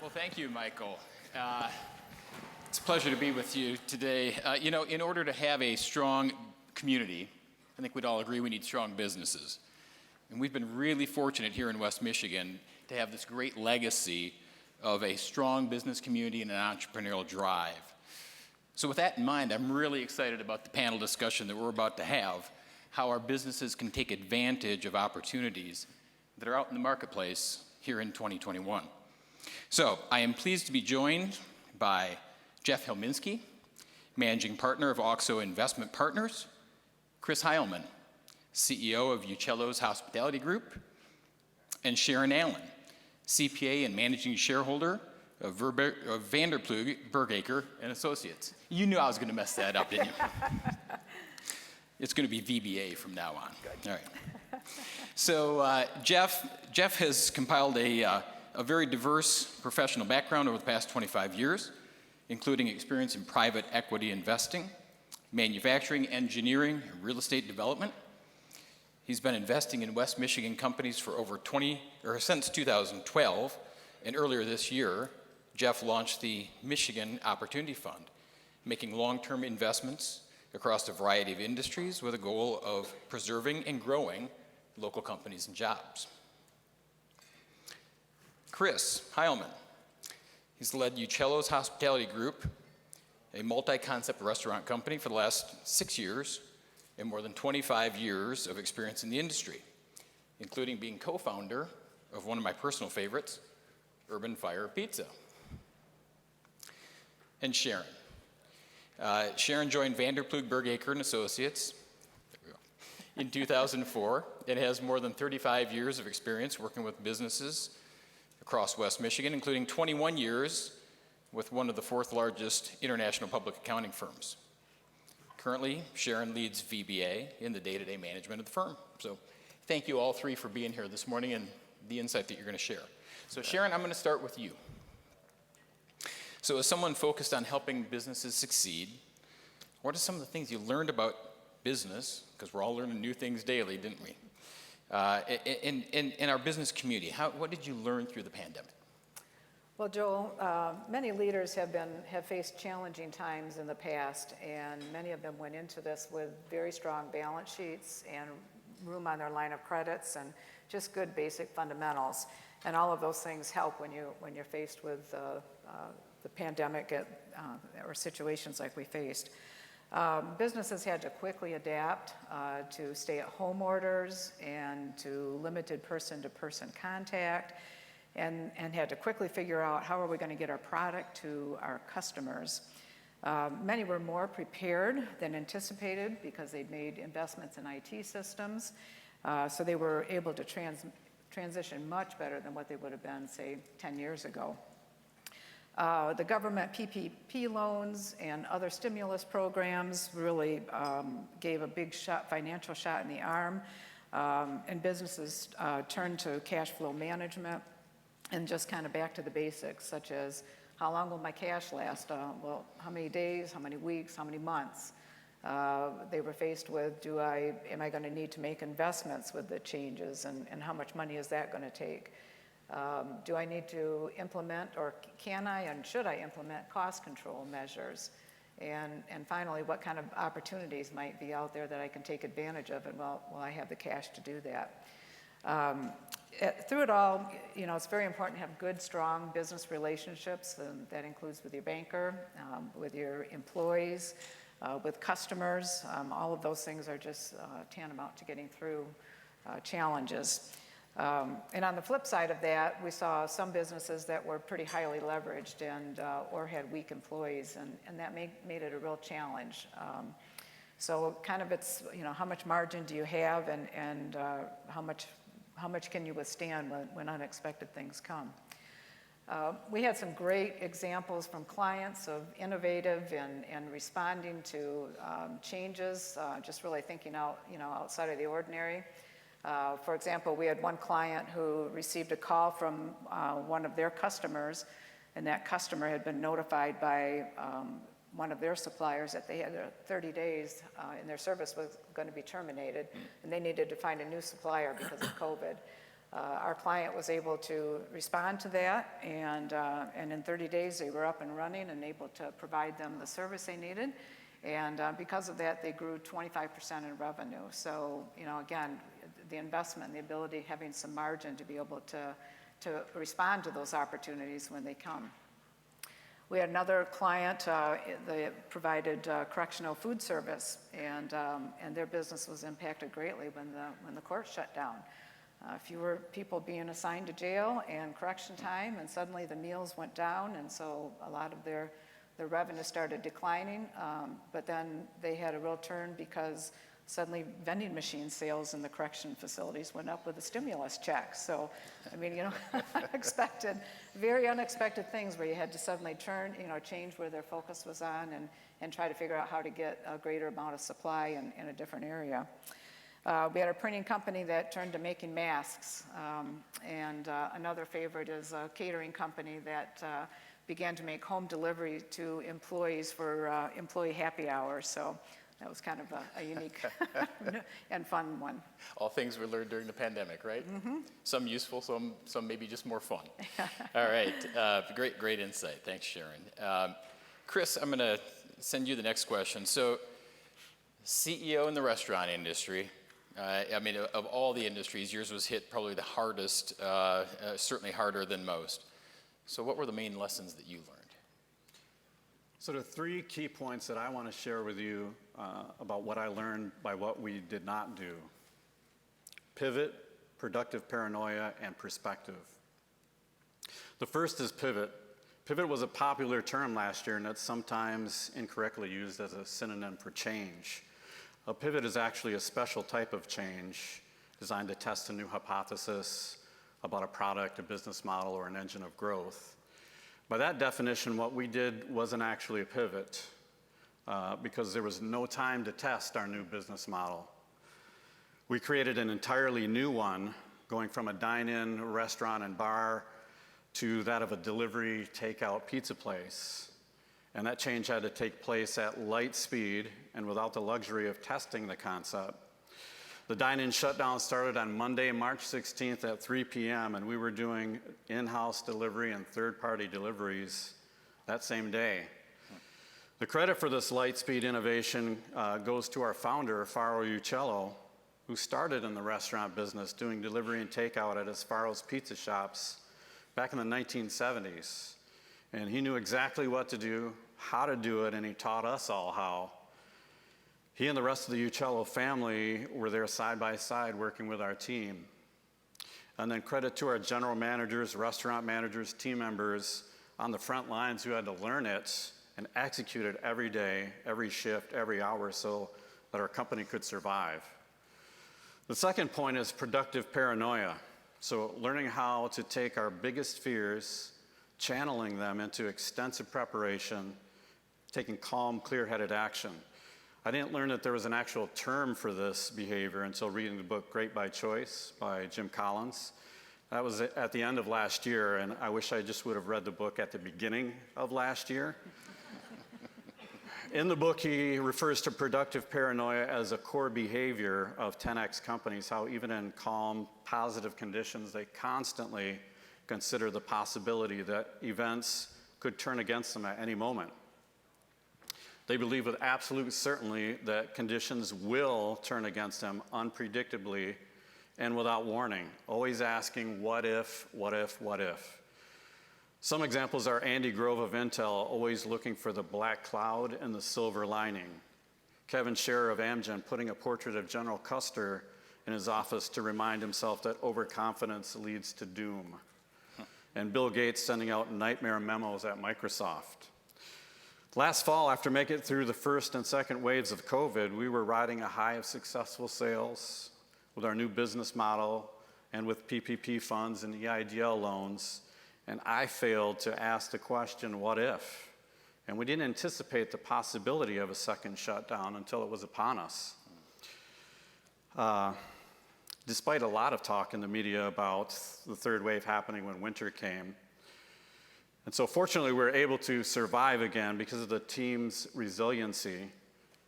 Well, thank you, Michael. It's a pleasure to be with you today. In order to have a strong community, I think we'd all agree we need strong businesses. And we've been really fortunate here in West Michigan to have this great legacy of a strong business community and an entrepreneurial drive. So with that in mind, I'm really excited about the panel discussion that we're about to have, how our businesses can take advantage of opportunities that are out in the marketplace here in 2021. So I am pleased to be joined by Jeff Helminski, Managing Partner of OXO Investment Partners, Chris Heilman, CEO of Uccello's Hospitality Group, and Sharon Allen, CPA and Managing Shareholder of Vanderplug Bergaker and Associates. You knew I was going to mess that up, didn't you? It's going to be VBA from now on. Good. All right. So Jeff has compiled a very diverse professional background over the past 25 years, including experience in private equity investing, manufacturing, engineering, and real estate development. He's been investing in West Michigan companies for since 2012, and earlier this year, Jeff launched the Michigan Opportunity Fund, making long-term investments across a variety of industries with a goal of preserving and growing local companies and jobs. Chris Heilman, he's led Uccello's Hospitality Group, a multi-concept restaurant company for the last 6 years and more than 25 years of experience in the industry, including being co-founder of one of my personal favorites, Urban Fire Pizza. And Sharon. Sharon joined Vanderplug Bergaker and Associates in 2004 and has more than 35 years of experience working with businesses across West Michigan, including 21 years with one of the fourth largest international public accounting firms. Currently, Sharon leads VBA in the day-to-day management of the firm. So thank you all three for being here this morning and the insight that you're going to share. So Sharon, I'm going to start with you. So as someone focused on helping businesses succeed, what are some of the things you learned about business, because we're all learning new things daily, didn't we? In our business community, what did you learn through the pandemic? Well, Joel, many leaders have faced challenging times in the past, and many of them went into this with very strong balance sheets and room on their line of credits and just good basic fundamentals. And all of those things help when you're faced with the pandemic or situations like we faced. Businesses had to quickly adapt to stay-at-home orders and to limited person-to-person contact, and had to quickly figure out how are we going to get our product to our customers. Many were more prepared than anticipated because they'd made investments in IT systems, so they were able to transition much better than what they would have been, say, 10 years ago. The government PPP loans and other stimulus programs really gave a big financial shot in the arm, and businesses turned to cash flow management and just kind of back to the basics, such as how long will my cash last? Well, how many days, how many weeks, how many months? They were faced with, am I going to need to make investments with the changes, and how much money is that going to take? Do I need to implement, or can I and should I implement cost control measures? And finally, what kind of opportunities might be out there that I can take advantage of? And will I have the cash to do that? Through it all, it's very important to have good, strong business relationships, and that includes with your banker, with your employees, with customers. All of those things are just tantamount to getting through challenges. And on the flip side of that, we saw some businesses that were pretty highly leveraged or had weak employees, and that made it a real challenge. So kind of it's, how much margin do you have, and how much can you withstand when unexpected things come? We had some great examples from clients of innovative and responding to changes, just really thinking outside of the ordinary. For example, we had one client who received a call from one of their customers, and that customer had been notified by one of their suppliers that they had 30 days and their service was going to be terminated, and they needed to find a new supplier because of COVID. Our client was able to respond to that, and in 30 days they were up and running and able to provide them the service they needed. And because of that, they grew 25% in revenue. So, again, the investment and the ability, having some margin to be able to respond to those opportunities when they come. We had another client that provided correctional food service, and their business was impacted greatly when the court shut down. Fewer people being assigned to jail and correction time, and suddenly the meals went down, and so a lot of their revenue started declining. But then they had a real turn because suddenly vending machine sales in the correction facilities went up with a stimulus check. So, I mean, very unexpected things where you had to suddenly change where their focus was on and try to figure out how to get a greater amount of supply in a different area. We had a printing company that turned to making masks, and another favorite is a catering company that began to make home delivery to employees for employee happy hours. So that was kind of a unique and fun one. All things were learned during the pandemic, right? Mm-hmm. Some useful, some maybe just more fun. All right, great insight. Thanks, Sharon. Chris, I'm going to send you the next question. So, CEO in the restaurant industry, of all the industries, yours was hit probably the hardest, certainly harder than most. So what were the main lessons that you learned? So there are 3 key points that I want to share with you about what I learned by what we did not do. Pivot, productive paranoia, and perspective. The first is pivot. Pivot was a popular term last year, and it's sometimes incorrectly used as a synonym for change. A pivot is actually a special type of change designed to test a new hypothesis about a product, a business model, or an engine of growth. By that definition, what we did wasn't actually a pivot because there was no time to test our new business model. We created an entirely new one, going from a dine-in restaurant and bar to that of a delivery, takeout pizza place. And that change had to take place at light speed and without the luxury of testing the concept. The dine-in shutdown started on Monday, March 16th at 3 p.m., and we were doing in-house delivery and third-party deliveries that same day. The credit for this light speed innovation goes to our founder, Faro Uccello, who started in the restaurant business doing delivery and takeout at his Faro's Pizza shops back in the 1970s. And he knew exactly what to do, how to do it, and he taught us all how. He and the rest of the Uccello family were there side by side working with our team. And then credit to our general managers, restaurant managers, team members on the front lines who had to learn it and execute it every day, every shift, every hour so that our company could survive. The second point is productive paranoia. So learning how to take our biggest fears, channeling them into extensive preparation, taking calm, clear-headed action. I didn't learn that there was an actual term for this behavior until reading the book Great by Choice by Jim Collins. That was at the end of last year, and I wish I just would have read the book at the beginning of last year. In the book, he refers to productive paranoia as a core behavior of 10X companies, how even in calm, positive conditions, they constantly consider the possibility that events could turn against them at any moment. They believe with absolute certainty that conditions will turn against them unpredictably and without warning, always asking, what if, what if, what if? Some examples are Andy Grove of Intel, always looking for the black cloud and the silver lining. Kevin Scherer of Amgen putting a portrait of General Custer in his office to remind himself that overconfidence leads to doom. And Bill Gates sending out nightmare memos at Microsoft. Last fall, after making it through the first and second waves of COVID, we were riding a high of successful sales with our new business model and with PPP funds and EIDL loans, and I failed to ask the question, what if? And we didn't anticipate the possibility of a second shutdown until it was upon us. Despite a lot of talk in the media about the third wave happening when winter came. And so fortunately, we were able to survive again because of the team's resiliency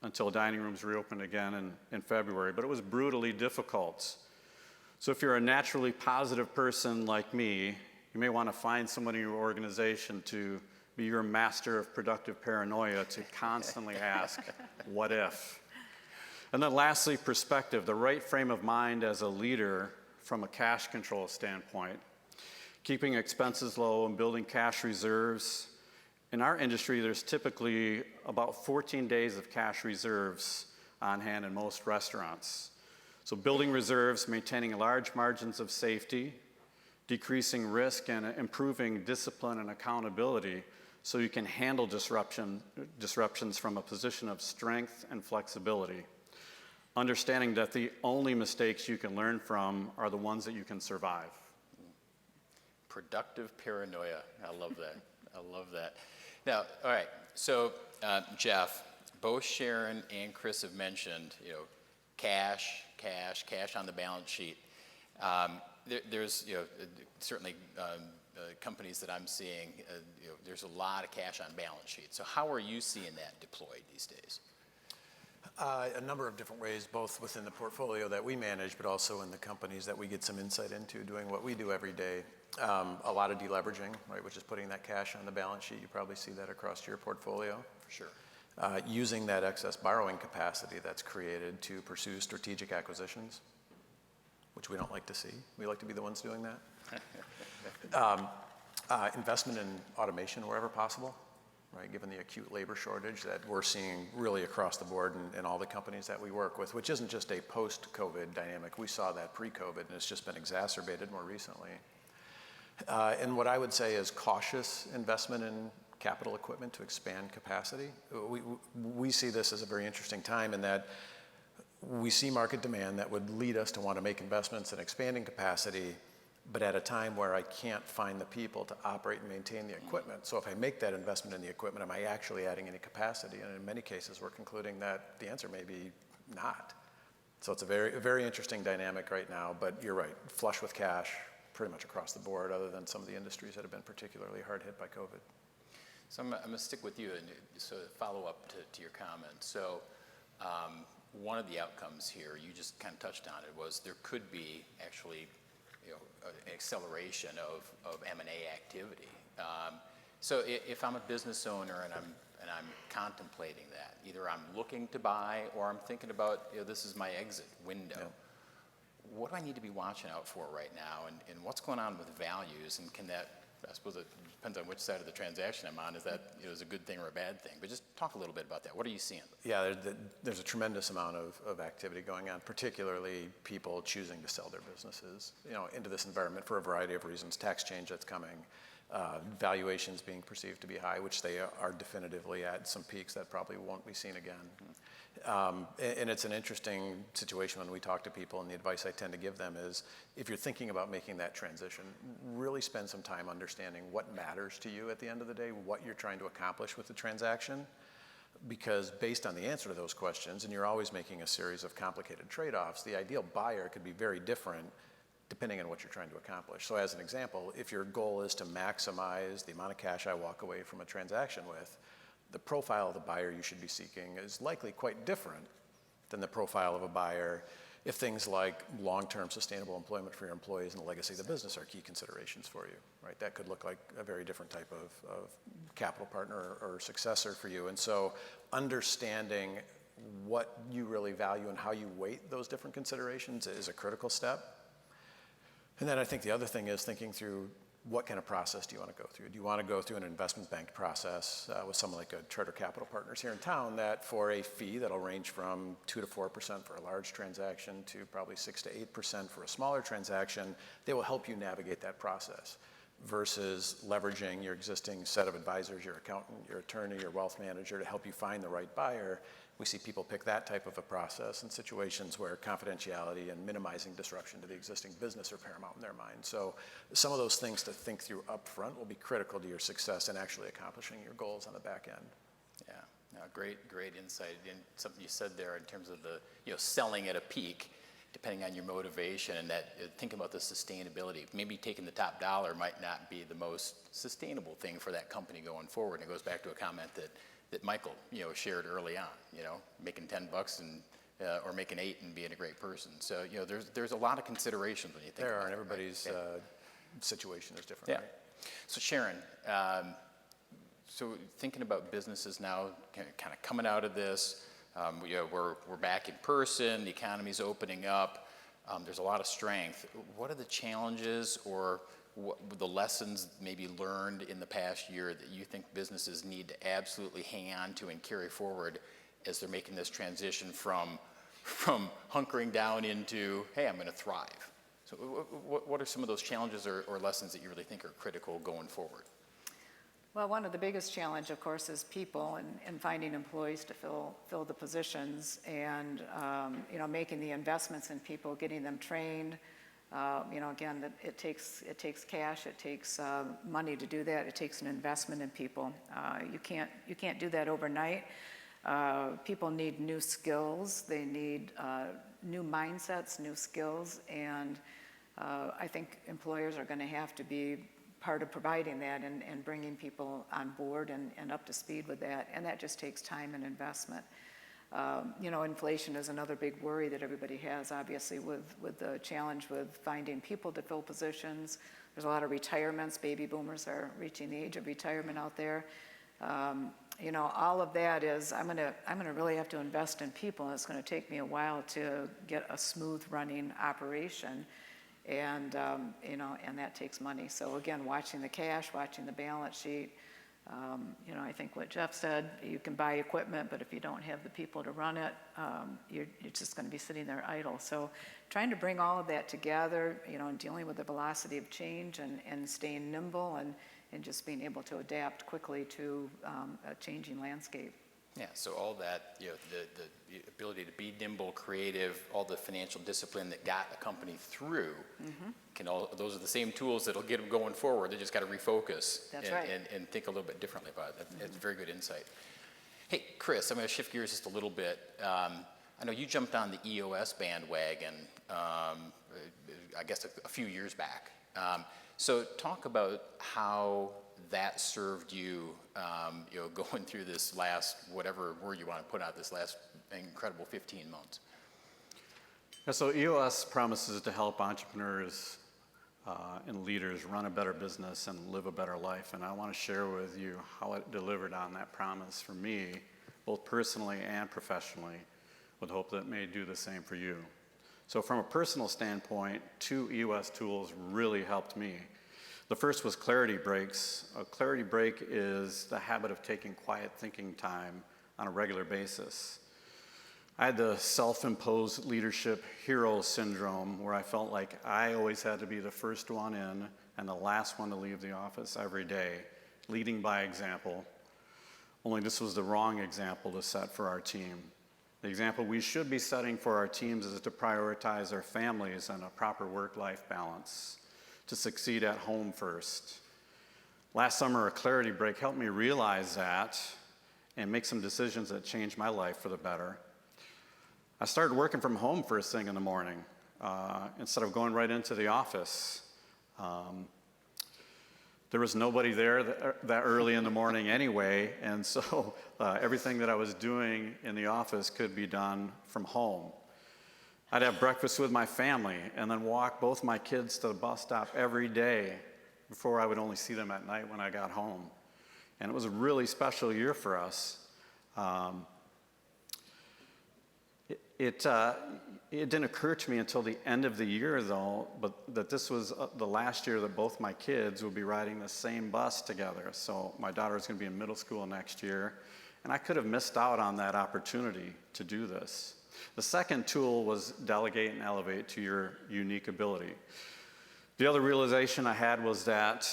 until dining rooms reopened again in February, but it was brutally difficult. So if you're a naturally positive person like me, you may want to find someone in your organization to be your master of productive paranoia to constantly ask, what if? And then lastly, perspective, the right frame of mind as a leader from a cash control standpoint, keeping expenses low and building cash reserves. In our industry, there's typically about 14 days of cash reserves on hand in most restaurants. So building reserves, maintaining large margins of safety, decreasing risk, and improving discipline and accountability so you can handle disruptions from a position of strength and flexibility. Understanding that the only mistakes you can learn from are the ones that you can survive. Productive paranoia. I love that. I love that. Now, all right. So, Jeff, both Sharon and Chris have mentioned, cash on the balance sheet. There's, certainly companies that I'm seeing, there's a lot of cash on balance sheets. So how are you seeing that deployed these days? A number of different ways, both within the portfolio that we manage, but also in the companies that we get some insight into doing what we do every day. A lot of deleveraging, right, which is putting that cash on the balance sheet. You probably see that across your portfolio. For sure. Using that excess borrowing capacity that's created to pursue strategic acquisitions, which we don't like to see. We like to be the ones doing that. Investment in automation wherever possible. Right, given the acute labor shortage that we're seeing really across the board in all the companies that we work with, which isn't just a post-COVID dynamic. We saw that pre-COVID, and it's just been exacerbated more recently. And what I would say is cautious investment in capital equipment to expand capacity. We see this as a very interesting time in that we see market demand that would lead us to want to make investments in expanding capacity, but at a time where I can't find the people to operate and maintain the equipment. So if I make that investment in the equipment, am I actually adding any capacity? And in many cases, we're concluding that the answer may be not. So it's a very interesting dynamic right now, but you're right, flush with cash pretty much across the board, other than some of the industries that have been particularly hard hit by COVID. So I'm going to stick with you and so follow up to your comments. So one of the outcomes here, you just kind of touched on it, was there could be actually an acceleration of M&A activity. So if I'm a business owner and I'm contemplating that, either I'm looking to buy or I'm thinking about this is my exit window. Yeah. What do I need to be watching out for right now, and what's going on with values, and can that, I suppose it depends on which side of the transaction I'm on, is that is a good thing or a bad thing? But just talk a little bit about that. What are you seeing? Yeah, there's a tremendous amount of activity going on, particularly people choosing to sell their businesses, into this environment for a variety of reasons. Tax change that's coming, valuations being perceived to be high, which they are definitively at some peaks that probably won't be seen again. And it's an interesting situation when we talk to people, and the advice I tend to give them is, if you're thinking about making that transition, really spend some time understanding what matters to you at the end of the day, what you're trying to accomplish with the transaction, because based on the answer to those questions, and you're always making a series of complicated trade-offs, the ideal buyer could be very different depending on what you're trying to accomplish. So as an example, if your goal is to maximize the amount of cash I walk away from a transaction with, the profile of the buyer you should be seeking is likely quite different than the profile of a buyer if things like long-term sustainable employment for your employees and the legacy of the business are key considerations for you, right? That could look like a very different type of capital partner or successor for you. And so understanding what you really value and how you weight those different considerations is a critical step. And then I think the other thing is thinking through, what kind of process do you want to go through? Do you want to go through an investment bank process with someone like a Charter Capital Partners here in town that for a fee that'll range from 2 to 4% for a large transaction to probably 6 to 8% for a smaller transaction, they will help you navigate that process, versus leveraging your existing set of advisors, your accountant, your attorney, your wealth manager to help you find the right buyer. We see people pick that type of a process in situations where confidentiality and minimizing disruption to the existing business are paramount in their mind. So some of those things to think through up front will be critical to your success in actually accomplishing your goals on the back end. Yeah, no, great insight. And something you said there in terms of the selling at a peak, depending on your motivation, and that think about the sustainability. Maybe taking the top dollar might not be the most sustainable thing for that company going forward. And it goes back to a comment that Michael shared early on. Making $10 and or make an 8 and being a great person. So, you know, there's a lot of considerations when you think There about are, and it, right? everybody's Yeah. situation is different, Yeah. right? So Sharon, so thinking about businesses now, kind of coming out of this, you know, we're back in person, the economy's opening up, there's a lot of strength. What are the challenges or what the lessons maybe learned in the past year that you think businesses need to absolutely hang on to and carry forward as they're making this transition from hunkering down into, hey, I'm going to thrive? So what are some of those challenges or lessons that you really think are critical going forward? Well, one of the biggest challenge, of course, is people and finding employees to fill the positions and, you know, making the investments in people, getting them trained. You know, again, it takes cash, it takes money to do that. It takes an investment in people. You can't do that overnight. People need new skills. They need new mindsets, new skills, and I think employers are going to have to be part of providing that and bringing people on board and up to speed with that, and that just takes time and investment. You know, inflation is another big worry that everybody has, obviously, with the challenge with finding people to fill positions. There's a lot of retirements. Baby boomers are reaching the age of retirement out there. You know, all of that is, I'm gonna really have to invest in people, and it's gonna take me a while to get a smooth running operation. And, you know, and that takes money. So again, watching the cash, watching the balance sheet, you know, I think what Jeff said, you can buy equipment, but if you don't have the people to run it, you're just going to be sitting there idle. So trying to bring all of that together, you know, and dealing with the velocity of change and staying nimble and just being able to adapt quickly to a changing landscape. Yeah, so all that, you know, the ability to be nimble, creative, all the financial discipline that got a company through, those are the same tools that'll get them going forward. They just got to refocus. That's right. And think a little bit differently about it. That's very good insight. Hey, Chris, I'm going to shift gears just a little bit. I know you jumped on the EOS bandwagon, I guess a few years back. So talk about how that served you, you know, going through this last, whatever word you want to put out, this last incredible 15 months. Yeah, so EOS promises to help entrepreneurs and leaders run a better business and live a better life. And I want to share with you how it delivered on that promise for me, both personally and professionally, with hope that it may do the same for you. So from a personal standpoint, 2 EOS tools really helped me. The first was clarity breaks. A clarity break is the habit of taking quiet thinking time on a regular basis. I had the self-imposed leadership hero syndrome where I felt like I always had to be the first one in and the last one to leave the office every day, leading by example. Only this was the wrong example to set for our team. The example we should be setting for our teams is to prioritize their families and a proper work-life balance, to succeed at home first. Last summer, a clarity break helped me realize that and make some decisions that changed my life for the better. I started working from home first thing in the morning instead of going right into the office. There was nobody there that early in the morning anyway, and so everything that I was doing in the office could be done from home. I'd have breakfast with my family and then walk both my kids to the bus stop every day before I would only see them at night when I got home. And it was a really special year for us. It didn't occur to me until the end of the year, though, but that this was the last year that both my kids would be riding the same bus together. So my daughter's going to be in middle school next year, and I could have missed out on that opportunity to do this. The second tool was delegate and elevate to your unique ability. The other realization I had was that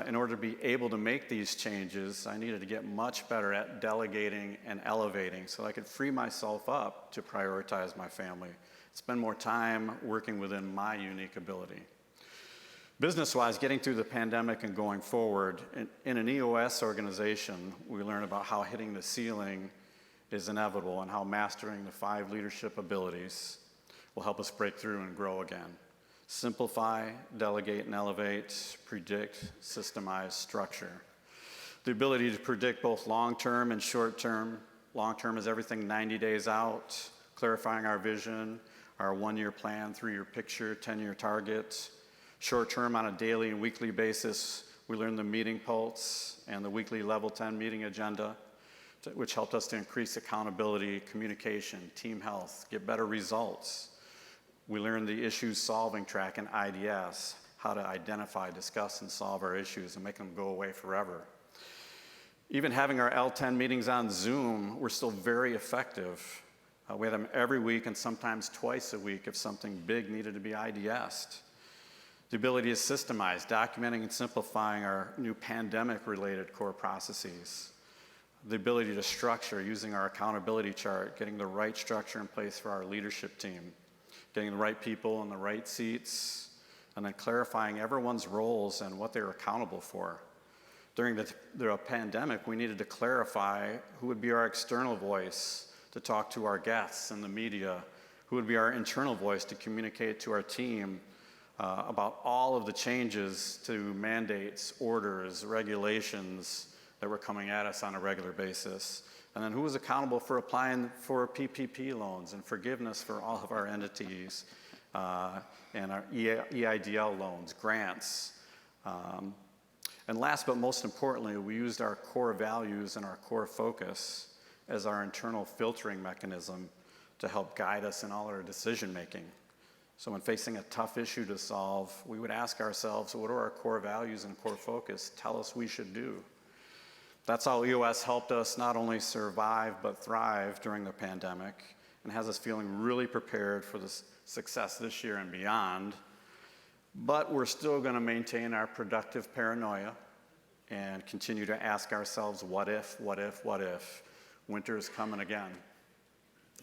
in order to be able to make these changes, I needed to get much better at delegating and elevating so I could free myself up to prioritize my family, spend more time working within my unique ability. Business-wise, getting through the pandemic and going forward, in an EOS organization, we learn about how hitting the ceiling is inevitable and how mastering the 5 leadership abilities will help us break through and grow again. Simplify, delegate, and elevate, predict, systemize, structure. The ability to predict both long-term and short-term. Long-term is everything 90 days out. clarifying our vision, our 1-year plan, 3-year picture, 10-year targets. Short term, on a daily and weekly basis, we learned the meeting pulse and the weekly level 10 meeting agenda, which helped us to increase accountability, communication, team health, get better results. We learned the issues solving track and IDS, how to identify, discuss, and solve our issues and make them go away forever. Even having our L10 meetings on Zoom were still very effective. We had them every week and sometimes twice a week if something big needed to be IDS'd. The ability to systemize, documenting and simplifying our new pandemic-related core processes. The ability to structure using our accountability chart, getting the right structure in place for our leadership team, getting the right people in the right seats, and then clarifying everyone's roles and what they're accountable for. During the pandemic, we needed to clarify who would be our external voice to talk to our guests and the media, who would be our internal voice to communicate to our team about all of the changes to mandates, orders, regulations that were coming at us on a regular basis. And then who was accountable for applying for PPP loans and forgiveness for all of our entities and our EIDL loans, grants. And last but most importantly, we used our core values and our core focus as our internal filtering mechanism to help guide us in all our decision making. So when facing a tough issue to solve, we would ask ourselves, what are our core values and core focus tell us we should do? That's how EOS helped us not only survive but thrive during the pandemic and has us feeling really prepared for the success this year and beyond. But we're still going to maintain our productive paranoia and continue to ask ourselves, what if, what if, what if? Winter's coming again.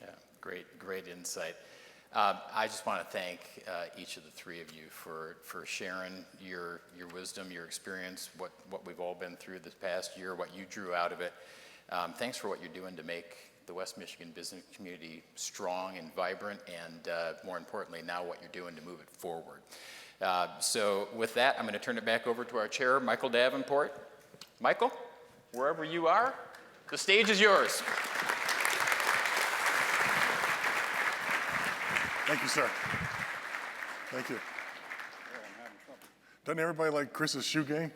Yeah, great insight. I just want to thank each of the three of you for sharing your wisdom, your experience, what we've all been through this past year, what you drew out of it. Thanks for what you're doing to make the West Michigan business community strong and vibrant, and more importantly, now what you're doing to move it forward. So with that, I'm going to turn it back over to our chair, Michael Davenport. Michael, wherever you are, the stage is yours. Thank you, sir. Thank you. Doesn't everybody like Chris's shoe game?